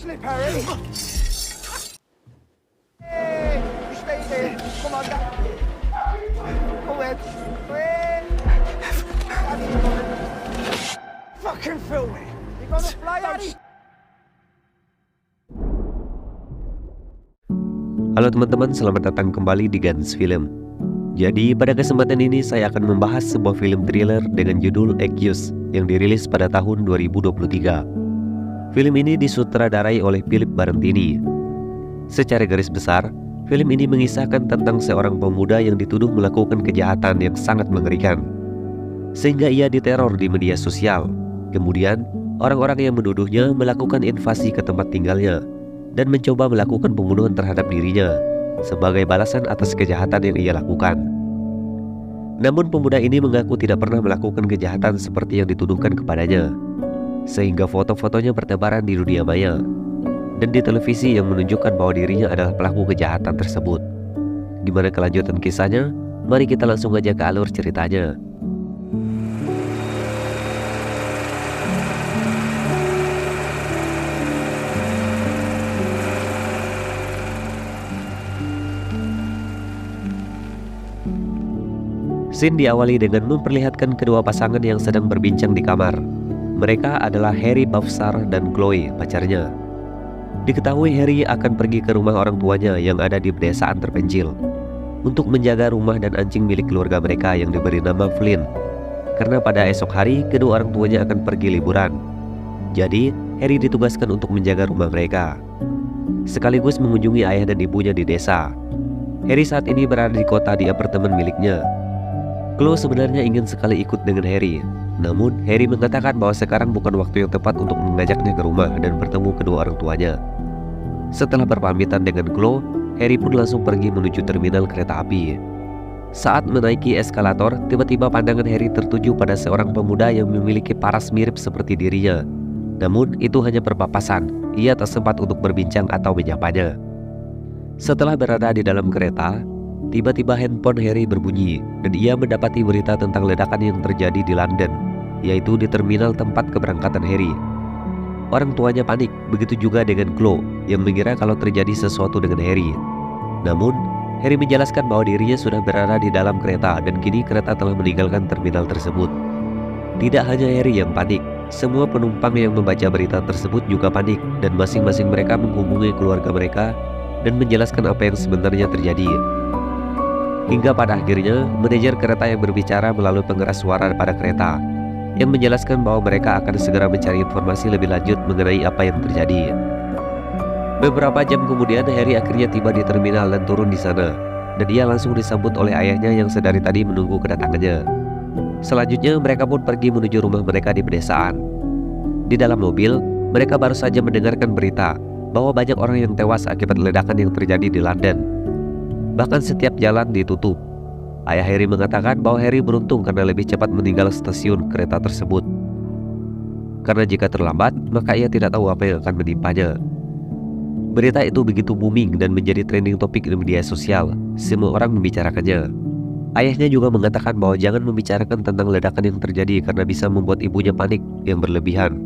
Slip, Harry. Hey, you stay there. Come on, down. Go ahead. Fucking film me. You gonna fly, Harry? Halo teman-teman, selamat datang kembali di Gans Film. Jadi pada kesempatan ini saya akan membahas sebuah film thriller dengan judul Accused yang dirilis pada tahun 2023. Film ini disutradarai oleh Philip Barentini. Secara garis besar, film ini mengisahkan tentang seorang pemuda yang dituduh melakukan kejahatan yang sangat mengerikan, sehingga ia diteror di media sosial. Kemudian, orang-orang yang menuduhnya melakukan invasi ke tempat tinggalnya dan mencoba melakukan pembunuhan terhadap dirinya sebagai balasan atas kejahatan yang ia lakukan. Namun pemuda ini mengaku tidak pernah melakukan kejahatan seperti yang dituduhkan kepadanya, sehingga foto-fotonya bertebaran di dunia maya dan di televisi yang menunjukkan bahwa dirinya adalah pelaku kejahatan tersebut. Gimana kelanjutan kisahnya? Mari kita langsung aja ke alur ceritanya. Scene diawali dengan memperlihatkan kedua pasangan yang sedang berbincang di kamar. Mereka adalah Harry Bavsar dan Chloe, pacarnya. Diketahui Harry akan pergi ke rumah orang tuanya yang ada di pedesaan terpencil untuk menjaga rumah dan anjing milik keluarga mereka yang diberi nama Flynn, karena pada esok hari kedua orang tuanya akan pergi liburan. Jadi Harry ditugaskan untuk menjaga rumah mereka, sekaligus mengunjungi ayah dan ibunya di desa. Harry saat ini berada di kota di apartemen miliknya. Chloe sebenarnya ingin sekali ikut dengan Harry, namun Harry mengatakan bahwa sekarang bukan waktu yang tepat untuk mengajaknya ke rumah dan bertemu kedua orang tuanya. Setelah berpamitan dengan Chloe, Harry pun langsung pergi menuju terminal kereta api. Saat menaiki eskalator, tiba-tiba pandangan Harry tertuju pada seorang pemuda yang memiliki paras mirip seperti dirinya. Namun itu hanya berpapasan, ia tak sempat untuk berbincang atau menyapanya. Setelah berada di dalam kereta, tiba-tiba handphone Harry berbunyi dan ia mendapati berita tentang ledakan yang terjadi di London, yaitu di terminal tempat keberangkatan Harry. Orang tuanya panik, begitu juga dengan Chloe yang mengira kalau terjadi sesuatu dengan Harry. Namun, Harry menjelaskan bahwa dirinya sudah berada di dalam kereta dan kini kereta telah meninggalkan terminal tersebut. Tidak hanya Harry yang panik, semua penumpang yang membaca berita tersebut juga panik dan masing-masing mereka menghubungi keluarga mereka dan menjelaskan apa yang sebenarnya terjadi. Hingga pada akhirnya, manajer kereta yang berbicara melalui pengeras suara pada kereta yang menjelaskan bahwa mereka akan segera mencari informasi lebih lanjut mengenai apa yang terjadi. Beberapa jam kemudian, Harry akhirnya tiba di terminal dan turun di sana, dan ia langsung disambut oleh ayahnya yang sedari tadi menunggu kedatangannya. Selanjutnya, mereka pun pergi menuju rumah mereka di pedesaan. Di dalam mobil, mereka baru saja mendengarkan berita bahwa banyak orang yang tewas akibat ledakan yang terjadi di London. Bahkan setiap jalan ditutup. Ayah Harry mengatakan bahwa Harry beruntung karena lebih cepat meninggal stasiun kereta tersebut. Karena jika terlambat, maka ia tidak tahu apa yang akan menimpanya. Berita itu begitu booming dan menjadi trending topik di media sosial. Semua orang membicarakannya. Ayahnya juga mengatakan bahwa jangan membicarakan tentang ledakan yang terjadi karena bisa membuat ibunya panik yang berlebihan.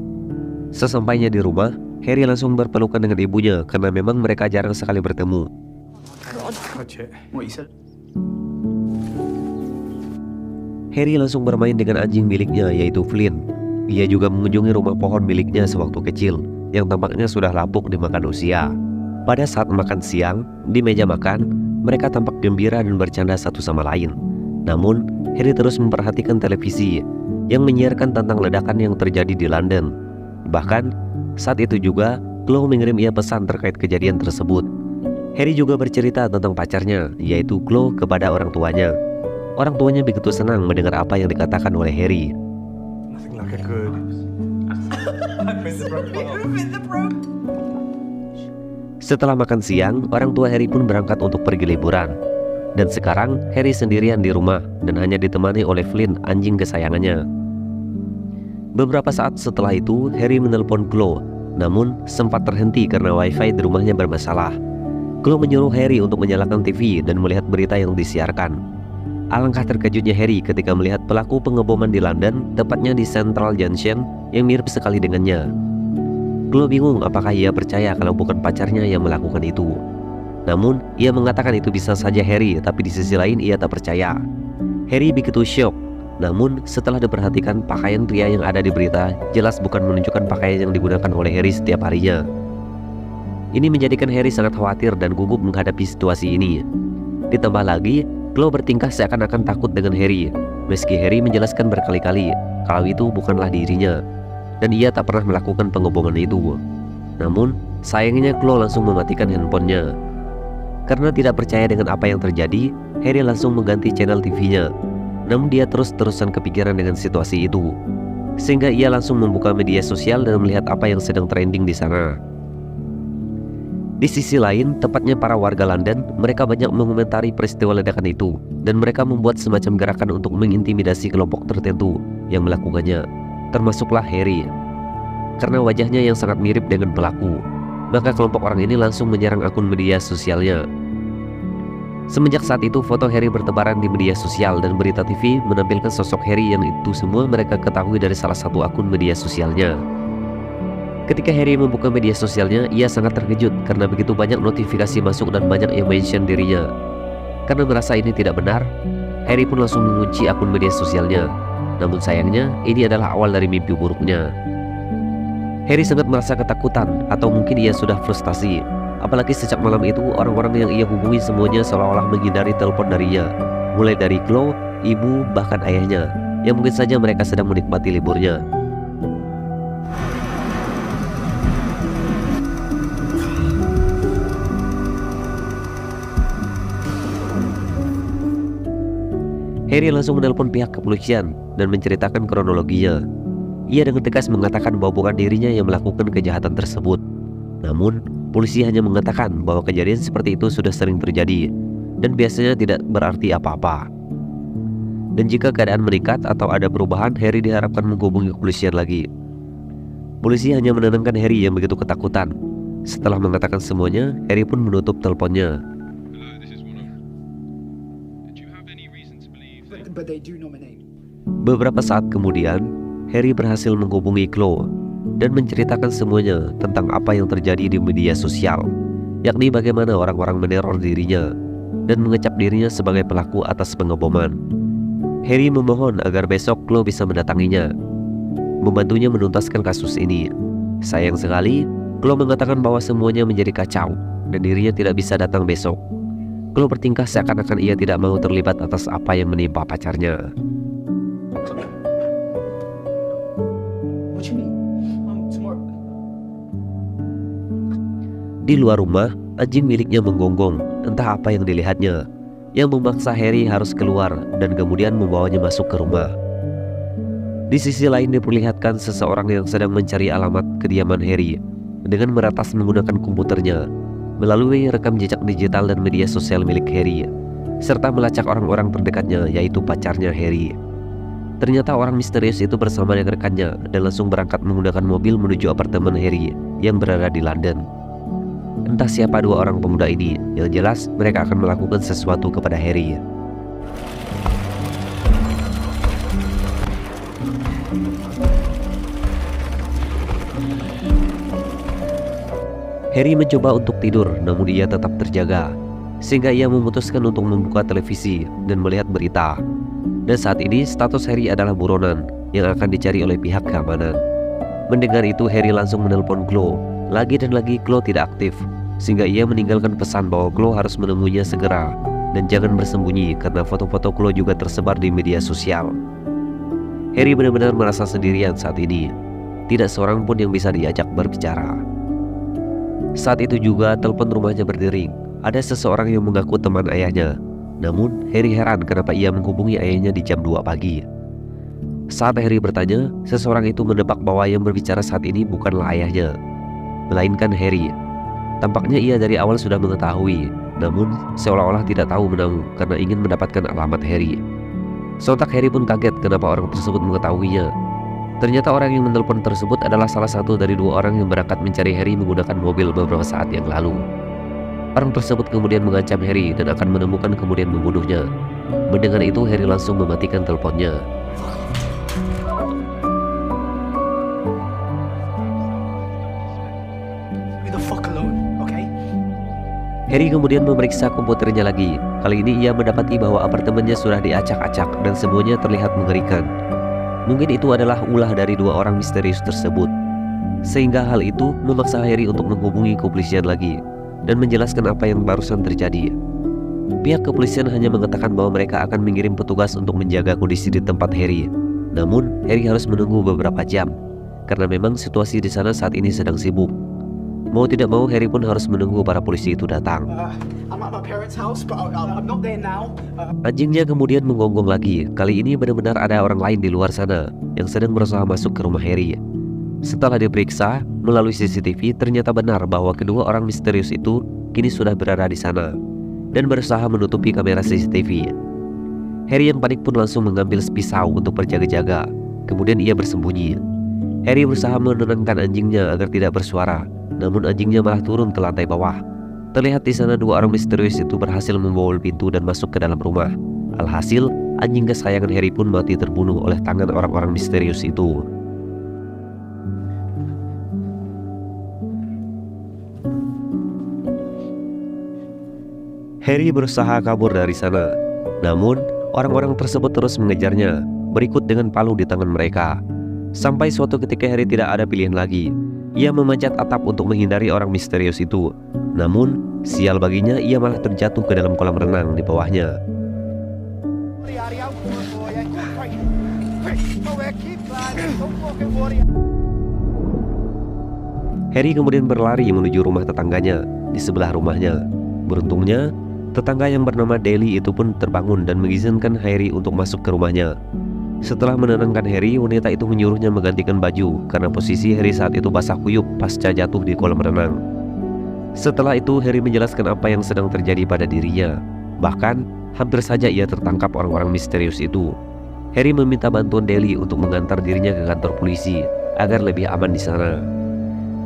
Sesampainya di rumah, Harry langsung berpelukan dengan ibunya karena memang mereka jarang sekali bertemu. Harry langsung bermain dengan anjing miliknya, yaitu Flynn. Ia juga mengunjungi rumah pohon miliknya sewaktu kecil yang tampaknya sudah lapuk dimakan usia. Pada saat makan siang, di meja makan, mereka tampak gembira dan bercanda satu sama lain. Namun, Harry terus memperhatikan televisi yang menyiarkan tentang ledakan yang terjadi di London. Bahkan, saat itu juga, Chloe mengirim ia pesan terkait kejadian tersebut. Harry juga bercerita tentang pacarnya, yaitu Chloe, kepada orang tuanya. Orang tuanya begitu senang mendengar apa yang dikatakan oleh Harry. Setelah makan siang, orang tua Harry pun berangkat untuk pergi liburan. Dan sekarang Harry sendirian di rumah dan hanya ditemani oleh Flynn, anjing kesayangannya. Beberapa saat setelah itu, Harry menelpon Chloe, namun sempat terhenti karena wifi di rumahnya bermasalah. Chloe menyuruh Harry untuk menyalakan TV dan melihat berita yang disiarkan. Alangkah terkejutnya Harry ketika melihat pelaku pengeboman di London, tepatnya di Central Junction, yang mirip sekali dengannya. Chloe bingung apakah ia percaya kalau bukan pacarnya yang melakukan itu. Namun, ia mengatakan itu bisa saja Harry, tapi di sisi lain ia tak percaya. Harry begitu syok. Namun, setelah diperhatikan pakaian pria yang ada di berita, jelas bukan menunjukkan pakaian yang digunakan oleh Harry setiap harinya. Ini menjadikan Harry sangat khawatir dan gugup menghadapi situasi ini. Ditambah lagi, Chloe bertingkah seakan-akan takut dengan Harry, meski Harry menjelaskan berkali-kali kalau itu bukanlah dirinya, dan ia tak pernah melakukan penghubungan itu. Namun, sayangnya Chloe langsung mematikan handphonenya. Karena tidak percaya dengan apa yang terjadi, Harry langsung mengganti channel TV-nya. Namun dia terus-terusan kepikiran dengan situasi itu, sehingga ia langsung membuka media sosial dan melihat apa yang sedang trending di sana. Di sisi lain, tepatnya para warga London, mereka banyak mengomentari peristiwa ledakan itu, dan mereka membuat semacam gerakan untuk mengintimidasi kelompok tertentu yang melakukannya, termasuklah Harry. Karena wajahnya yang sangat mirip dengan pelaku, maka kelompok orang ini langsung menyerang akun media sosialnya. Semenjak saat itu, foto Harry bertebaran di media sosial dan berita TV menampilkan sosok Harry yang itu semua mereka ketahui dari salah satu akun media sosialnya. Ketika Harry membuka media sosialnya, ia sangat terkejut karena begitu banyak notifikasi masuk dan banyak yang mention dirinya. Karena merasa ini tidak benar, Harry pun langsung mengunci akun media sosialnya. Namun sayangnya, ini adalah awal dari mimpi buruknya. Harry sangat merasa ketakutan atau mungkin ia sudah frustasi. Apalagi sejak malam itu orang-orang yang ia hubungi semuanya seolah-olah menghindari telepon darinya. Mulai dari Chloe, ibu, bahkan ayahnya, yang mungkin saja mereka sedang menikmati liburnya. Harry langsung menelpon pihak kepolisian dan menceritakan kronologinya. Ia dengan tegas mengatakan bahwa bukan dirinya yang melakukan kejahatan tersebut. Namun, polisi hanya mengatakan bahwa kejadian seperti itu sudah sering terjadi dan biasanya tidak berarti apa-apa. Dan jika keadaan meningkat atau ada perubahan, Harry diharapkan menghubungi kepolisian lagi. Polisi hanya menenangkan Harry yang begitu ketakutan. Setelah mengatakan semuanya, Harry pun menutup teleponnya. Beberapa saat kemudian, Harry berhasil menghubungi Chloe dan menceritakan semuanya tentang apa yang terjadi di media sosial, yakni bagaimana orang-orang meneror dirinya dan mengecap dirinya sebagai pelaku atas pengeboman. Harry memohon agar besok Chloe bisa mendatanginya, membantunya menuntaskan kasus ini. Sayang sekali, Chloe mengatakan bahwa semuanya menjadi kacau dan dirinya tidak bisa datang besok. Chloe bertingkah seakan-akan ia tidak mau terlibat atas apa yang menimpa pacarnya. Di luar rumah, anjing miliknya menggonggong, entah apa yang dilihatnya, yang memaksa Harry harus keluar dan kemudian membawanya masuk ke rumah. Di sisi lain diperlihatkan seseorang yang sedang mencari alamat kediaman Harry dengan meretas menggunakan komputernya, melalui rekam jejak digital dan media sosial milik Harry, serta melacak orang-orang terdekatnya yaitu pacarnya Harry. Ternyata orang misterius itu bersama dengan rekannya dan langsung berangkat menggunakan mobil menuju apartemen Harry yang berada di London. Entah siapa dua orang pemuda ini, yang jelas mereka akan melakukan sesuatu kepada Harry. Harry mencoba untuk tidur, namun ia tetap terjaga, sehingga ia memutuskan untuk membuka televisi dan melihat berita. Dan saat ini status Harry adalah buronan yang akan dicari oleh pihak keamanan. Mendengar itu, Harry langsung menelpon Chloe. Lagi dan lagi Chloe tidak aktif, sehingga ia meninggalkan pesan bahwa Chloe harus menemuinya segera dan jangan bersembunyi karena foto-foto Chloe juga tersebar di media sosial. Harry benar-benar merasa sendirian saat ini. Tidak seorang pun yang bisa diajak berbicara. Saat itu juga telepon rumahnya berdering. Ada seseorang yang mengaku teman ayahnya. Namun Harry heran kenapa ia menghubungi ayahnya di jam 2 pagi. Saat Harry bertanya, seseorang itu menebak bahwa yang berbicara saat ini bukanlah ayahnya, melainkan Harry. Tampaknya ia dari awal sudah mengetahui, namun seolah-olah tidak tahu menahu karena ingin mendapatkan alamat Harry. Sontak Harry pun kaget kenapa orang tersebut mengetahuinya. Ternyata orang yang menelpon tersebut adalah salah satu dari dua orang yang berangkat mencari Harry menggunakan mobil beberapa saat yang lalu. Orang tersebut kemudian mengancam Harry dan akan menemukan kemudian membunuhnya. Mendengar itu, Harry langsung mematikan teleponnya. walk alone, okay? Harry kemudian memeriksa komputernya lagi. Kali ini ia mendapati bahwa apartemennya sudah diacak-acak dan semuanya terlihat mengerikan. Mungkin itu adalah ulah dari dua orang misterius tersebut. Sehingga hal itu memaksa Harry untuk menghubungi kepolisian lagi dan menjelaskan apa yang barusan terjadi. Pihak kepolisian hanya mengatakan bahwa mereka akan mengirim petugas untuk menjaga kondisi di tempat Harry. Namun, Harry harus menunggu beberapa jam karena memang situasi di sana saat ini sedang sibuk. Mau tidak mau, Harry pun harus menunggu para polisi itu datang. I'm at my parents' house, but I'm not there now. Anjingnya kemudian menggonggong lagi. Kali ini benar-benar ada orang lain di luar sana yang sedang berusaha masuk ke rumah Harry. Setelah diperiksa melalui CCTV, ternyata benar bahwa kedua orang misterius itu kini sudah berada di sana dan berusaha menutupi kamera CCTV. Harry yang panik pun langsung mengambil pisau untuk berjaga-jaga. Kemudian ia bersembunyi. Harry berusaha menenangkan anjingnya agar tidak bersuara, namun anjingnya malah turun ke lantai bawah. Terlihat di sana dua orang misterius itu berhasil membobol pintu dan masuk ke dalam rumah. Alhasil, anjing kesayangan Harry pun mati terbunuh oleh tangan orang-orang misterius itu. Harry berusaha kabur dari sana. Namun, orang-orang tersebut terus mengejarnya, berikut dengan palu di tangan mereka. Sampai suatu ketika Harry tidak ada pilihan lagi. Ia memanjat atap untuk menghindari orang misterius itu. Namun, sial baginya, ia malah terjatuh ke dalam kolam renang di bawahnya. Harry kemudian berlari menuju rumah tetangganya di sebelah rumahnya. Beruntungnya, tetangga yang bernama Deli itu pun terbangun dan mengizinkan Harry untuk masuk ke rumahnya. Setelah menenangkan Harry, wanita itu menyuruhnya menggantikan baju karena posisi Harry saat itu basah kuyup pasca jatuh di kolam renang. Setelah itu, Harry menjelaskan apa yang sedang terjadi pada dirinya. Bahkan, hampir saja ia tertangkap orang-orang misterius itu. Harry meminta bantuan Deli untuk mengantar dirinya ke kantor polisi agar lebih aman di sana.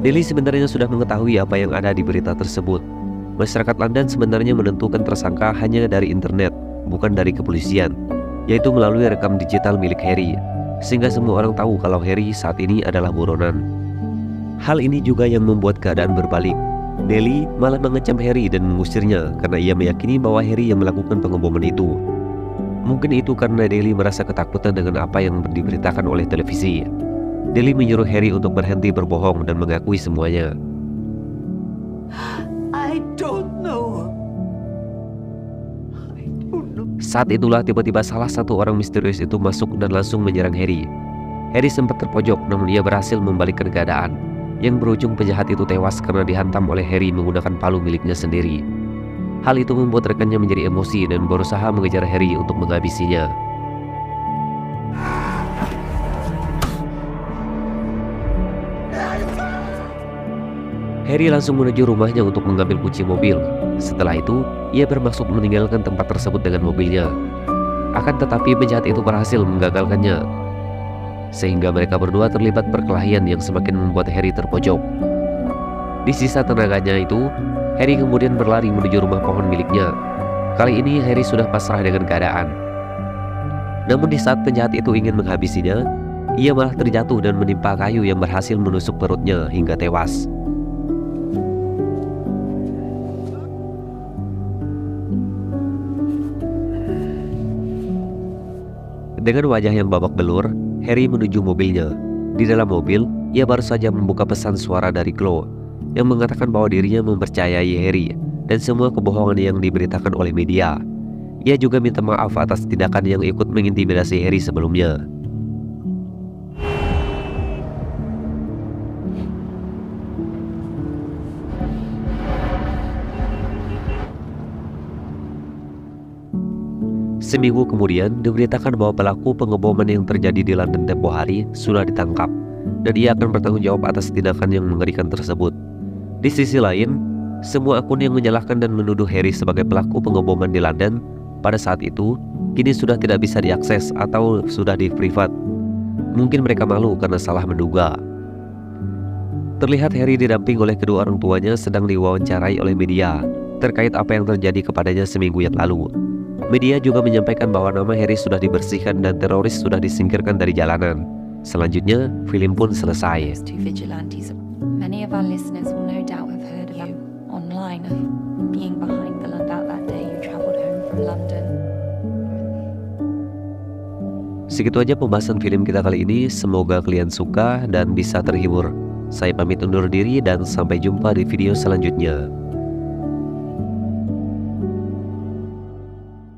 Deli sebenarnya sudah mengetahui apa yang ada di berita tersebut. Masyarakat London sebenarnya menentukan tersangka hanya dari internet, bukan dari kepolisian, yaitu melalui rekam digital milik Harry, sehingga semua orang tahu kalau Harry saat ini adalah buronan. Hal ini juga yang membuat keadaan berbalik. Deli malah mengecam Harry dan mengusirnya karena ia meyakini bahwa Harry yang melakukan pengeboman itu. Mungkin itu karena Deli merasa ketakutan dengan apa yang diberitakan oleh televisi. Deli menyuruh Harry untuk berhenti berbohong dan mengakui semuanya. I don't know. Saat itulah tiba-tiba salah satu orang misterius itu masuk dan langsung menyerang Harry. Harry sempat terpojok, namun ia berhasil membalikkan keadaan, yang berujung penjahat itu tewas karena dihantam oleh Harry menggunakan palu miliknya sendiri. Hal itu membuat rekannya menjadi emosi dan berusaha mengejar Harry untuk menghabisinya. Harry langsung menuju rumahnya untuk mengambil kunci mobil. Setelah itu, ia bermaksud meninggalkan tempat tersebut dengan mobilnya. Akan tetapi penjahat itu berhasil menggagalkannya, sehingga mereka berdua terlibat perkelahian yang semakin membuat Harry terpojok. Di sisa tenaganya itu, Harry kemudian berlari menuju rumah pohon miliknya. Kali ini Harry sudah pasrah dengan keadaan. Namun di saat penjahat itu ingin menghabisinya, ia malah terjatuh dan menimpa kayu yang berhasil menusuk perutnya hingga tewas. Dengan wajah yang babak belur, Harry menuju mobilnya. Di dalam mobil, ia baru saja membuka pesan suara dari Chloe yang mengatakan bahwa dirinya mempercayai Harry dan semua kebohongan yang diberitakan oleh media. Ia juga minta maaf atas tindakan yang ikut mengintimidasi Harry sebelumnya. Seminggu kemudian diberitakan bahwa pelaku pengeboman yang terjadi di London tempo hari sudah ditangkap dan ia akan bertanggung jawab atas tindakan yang mengerikan tersebut. Di sisi lain, semua akun yang menyalahkan dan menuduh Harry sebagai pelaku pengeboman di London pada saat itu kini sudah tidak bisa diakses atau sudah di-privat. Mungkin mereka malu karena salah menduga. Terlihat Harry didamping oleh kedua orang tuanya sedang diwawancarai oleh media terkait apa yang terjadi kepadanya seminggu yang lalu. Media juga menyampaikan bahwa nama Harry sudah dibersihkan dan teroris sudah disingkirkan dari jalanan. Selanjutnya, film pun selesai. Two vigilantes. Many of our listeners will no doubt have heard in London. Segitu aja pembahasan film kita kali ini. Semoga kalian suka dan bisa terhibur. Saya pamit undur diri dan sampai jumpa di video selanjutnya.